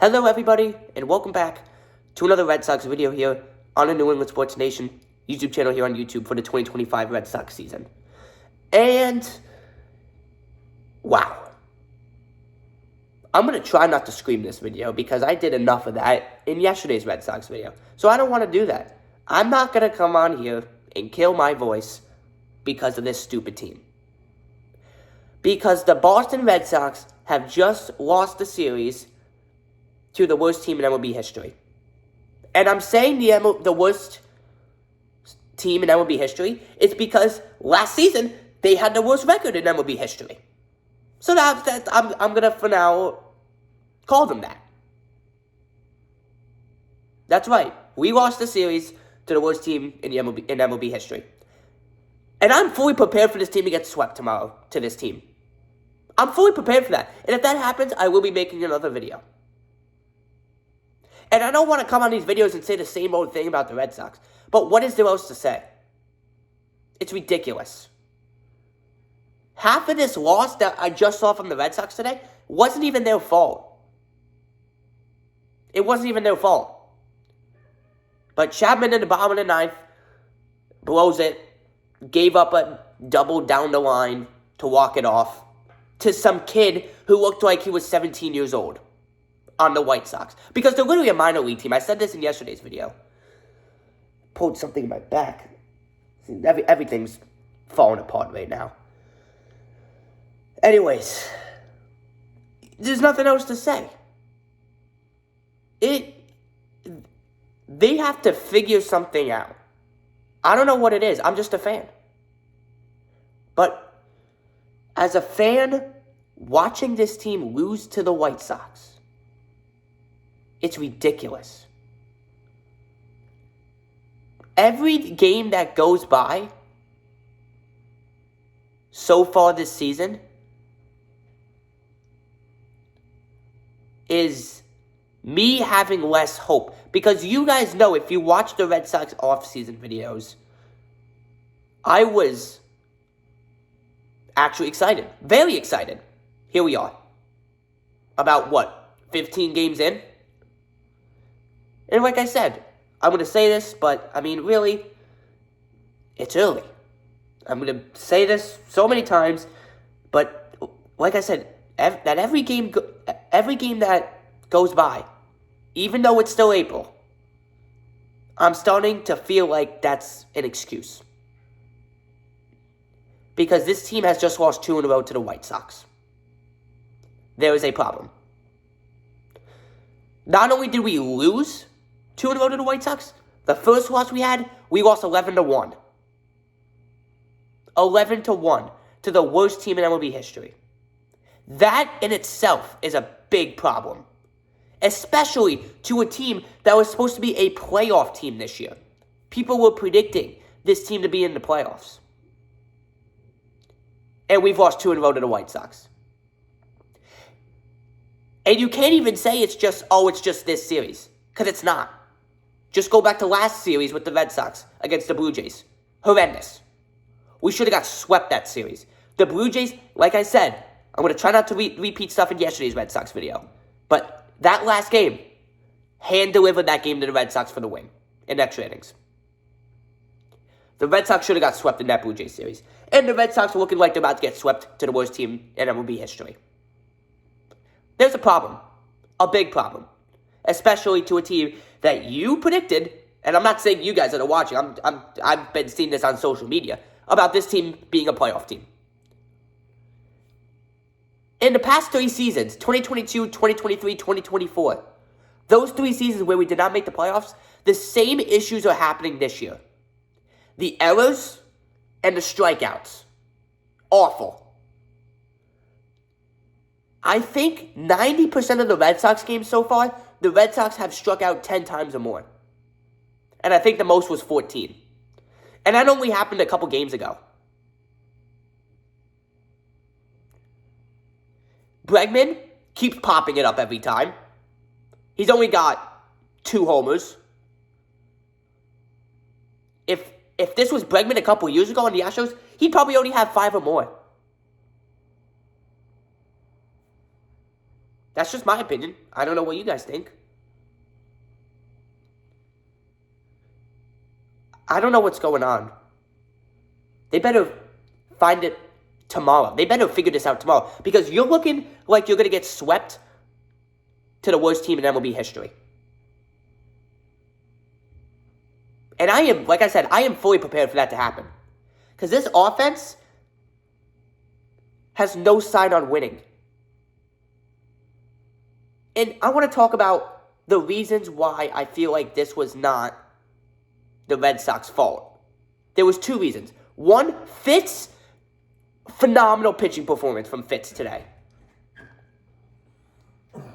Hello everybody, and welcome back to another Red Sox video here on the New England Sports Nation YouTube channel here on YouTube for the 2025 Red Sox season. And, wow. I'm going to try not to scream this video because I did enough of that in yesterday's Red Sox video. So I don't want to do that. I'm not going to come on here and kill my voice because of this stupid team. Because the Boston Red Sox have just lost the series to the worst team in MLB history. And I'm saying the worst team in MLB history is because last season they had the worst record in MLB history. So I'm going to, for now, call them that. That's right. We lost the series to the worst team in MLB history. And I'm fully prepared for this team to get swept tomorrow to this team. I'm fully prepared for that. And if that happens, I will be making another video. And I don't want to come on these videos and say the same old thing about the Red Sox. But what is there else to say? It's ridiculous. Half of this loss that I just saw from the Red Sox today wasn't even their fault. It wasn't even their fault. But Chapman in the bottom of the ninth blows it, gave up a double down the line to walk it off to some kid who looked like he was 17 years old on the White Sox. Because they're literally a minor league team. I said this in yesterday's video. Pulled something in my back. Everything's falling apart right now. Anyways, there's nothing else to say. They have to figure something out. I don't know what it is. I'm just a fan. But as a fan, watching this team lose to the White Sox, it's ridiculous. Every game that goes by so far this season is me having less hope. Because you guys know, if you watch the Red Sox off-season videos, I was actually excited. Very excited. Here we are. About, 15 games in? And like I said, I'm going to say this, but, I mean, really, it's early. I'm going to say this so many times, but like I said, every game that goes by, even though it's still April, I'm starting to feel like that's an excuse. Because this team has just lost 2 in a row to the White Sox. There is a problem. Not only did we lose 2 in a row to the White Sox, the first loss we had, we lost 11-1. 11-1 to the worst team in MLB history. That in itself is a big problem. Especially to a team that was supposed to be a playoff team this year. People were predicting this team to be in the playoffs. And we've lost 2 in a row to the White Sox. And you can't even say it's just this series. Because it's not. Just go back to last series with the Red Sox against the Blue Jays. Horrendous. We should have got swept that series. The Blue Jays, like I said, I'm going to try not to repeat stuff in yesterday's Red Sox video. But that last game, hand-delivered that game to the Red Sox for the win in extra innings. The Red Sox should have got swept in that Blue Jays series. And the Red Sox are looking like they're about to get swept to the worst team in MLB history. There's a problem. A big problem. Especially to a team that you predicted, and I'm not saying you guys that are watching, I've been seeing this on social media, about this team being a playoff team. In the past 3 seasons, 2022, 2023, 2024, those 3 seasons where we did not make the playoffs, the same issues are happening this year. The errors and the strikeouts. Awful. I think 90% of the Red Sox games so far, the Red Sox have struck out 10 times or more. And I think the most was 14. And that only happened a couple games ago. Bregman keeps popping it up every time. He's only got 2 homers. If this was Bregman a couple years ago on the Astros, he'd probably already have 5 or more. That's just my opinion. I don't know what you guys think. I don't know what's going on. They better find it tomorrow. They better figure this out tomorrow. Because you're looking like you're going to get swept to the worst team in MLB history. And I am, like I said, I am fully prepared for that to happen. Because this offense has no sign on winning. And I want to talk about the reasons why I feel like this was not the Red Sox fault. There was two reasons. One, Fitz, phenomenal pitching performance from Fitz today.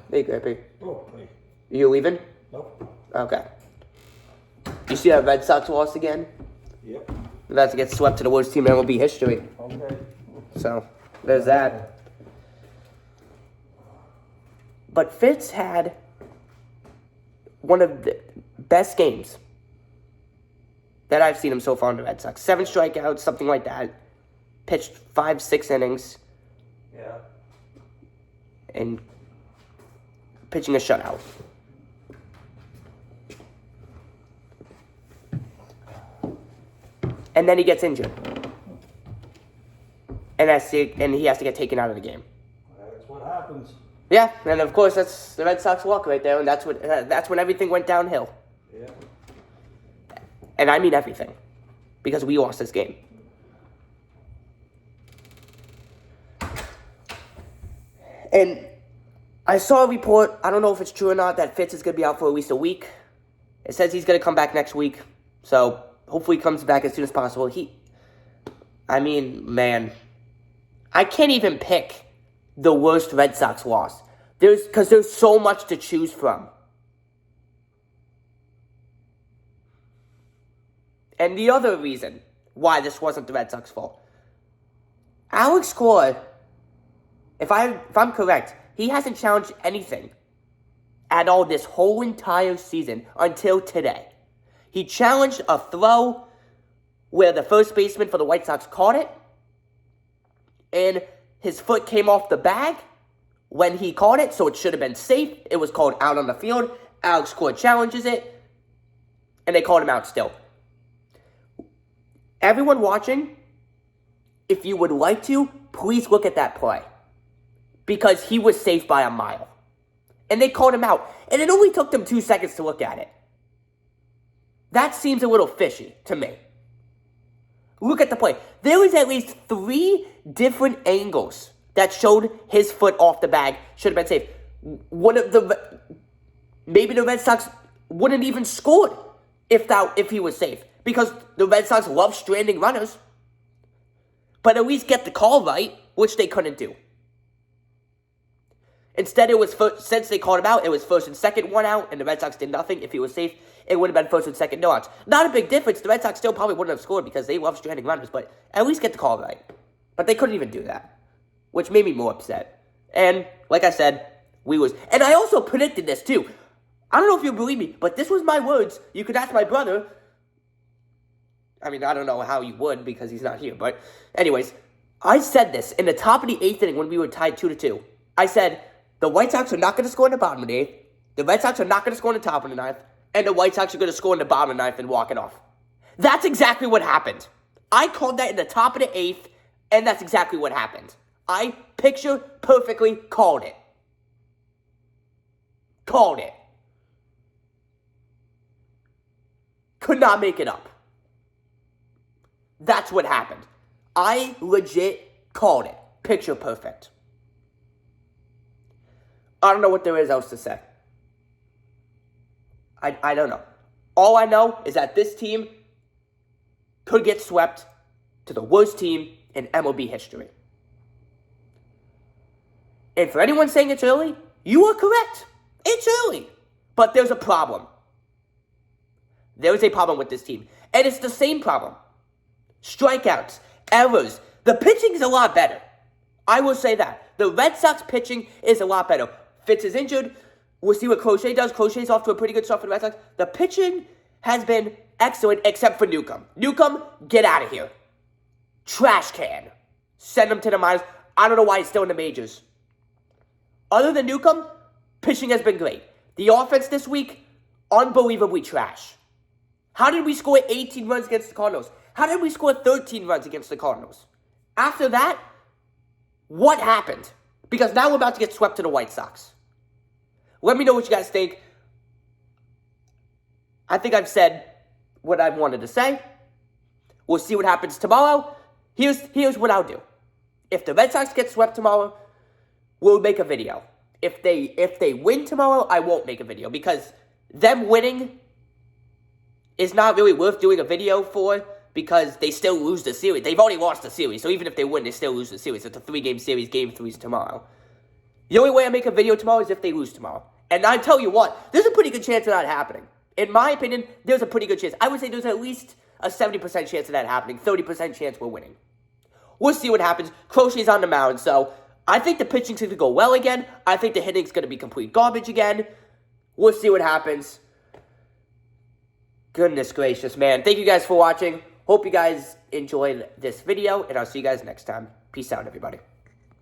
Hey, Grappy. Oh, hey. You leaving? Nope. Okay. You see that Red Sox lost again? Yep. They're about to get swept to the worst team in MLB history. Okay. So, there's that. But Fitz had one of the best games that I've seen him so far in the Red Sox. 7 strikeouts, something like that. Pitched 5-6 innings. Yeah. And pitching a shutout. And then he gets injured. And he has to get taken out of the game. That's what happens. Yeah, and of course that's the Red Sox luck right there, and that's when everything went downhill. Yeah. And I mean everything, because we lost this game. And I saw a report, I don't know if it's true or not, that Fitz is going to be out for at least a week. It says he's going to come back next week, so hopefully he comes back as soon as possible. Man, I can't even pick the worst Red Sox loss. Because there's so much to choose from. And the other reason why this wasn't the Red Sox fault. Alex Cora, if I'm correct, he hasn't challenged anything at all this whole entire season until today. He challenged a throw where the first baseman for the White Sox caught it, and his foot came off the bag when he caught it, so it should have been safe. It was called out on the field. Alex Cora challenges it, and they called him out still. Everyone watching, if you would like to, please look at that play. Because he was safe by a mile. And they called him out. And it only took them 2 seconds to look at it. That seems a little fishy to me. Look at the play. There was at least 3 different angles that showed his foot off the bag. Should have been safe. Maybe the Red Sox wouldn't even scored if he was safe. Because the Red Sox love stranding runners. But at least get the call right, which they couldn't do. Instead, it was since they called him out, it was first and second, 1 out, and the Red Sox did nothing. If he was safe, it would have been first and second, no outs. Not a big difference. The Red Sox still probably wouldn't have scored because they love stranding runners, but at least get the call right. But they couldn't even do that, which made me more upset. And like I said, we was, and I also predicted this too. I don't know if you believe me, but this was my words. You could ask my brother. I mean, I don't know how you would because he's not here, but anyways, I said this in the top of the 8th inning when we were tied 2-2. I said, the White Sox are not going to score in the bottom of the 8th. The Red Sox are not going to score in the top of the 9th. And the White Sox are going to score in the bottom of the 9th and walk it off. That's exactly what happened. I called that in the top of the 8th, and that's exactly what happened. I picture perfectly called it. Called it. Could not make it up. That's what happened. I legit called it. Picture perfect. I don't know what there is else to say. I don't know. All I know is that this team could get swept to the worst team in MLB history. And for anyone saying it's early, you are correct. It's early. But there's a problem. There is a problem with this team. And it's the same problem. Strikeouts, errors. The pitching is a lot better. I will say that. The Red Sox pitching is a lot better. Fitz is injured. We'll see what Crochet does. Crochet's off to a pretty good start for the Red Sox. The pitching has been excellent except for Newcomb. Newcomb, get out of here. Trash can. Send him to the minors. I don't know why he's still in the majors. Other than Newcomb, Pitching has been great. The offense this week, unbelievably trash. How did we score 18 runs against the Cardinals? How did we score 13 runs against the Cardinals? After that, what happened? Because now we're about to get swept to the White Sox. Let me know what you guys think. I think I've said what I wanted to say. We'll see what happens tomorrow. Here's what I'll do. If the Red Sox get swept tomorrow, we'll make a video. If they win tomorrow, I won't make a video because them winning is not really worth doing a video for because they still lose the series. They've already lost the series, so even if they win, they still lose the series. It's a 3-game series, Game 3's tomorrow. The only way I make a video tomorrow is if they lose tomorrow. And I tell you what, there's a pretty good chance of that happening. In my opinion, there's a pretty good chance. I would say there's at least a 70% chance of that happening, 30% chance we're winning. We'll see what happens. Crochet's on the mound, so I think the pitching's going to go well again. I think the hitting's going to be complete garbage again. We'll see what happens. Goodness gracious, man. Thank you guys for watching. Hope you guys enjoyed this video, and I'll see you guys next time. Peace out, everybody.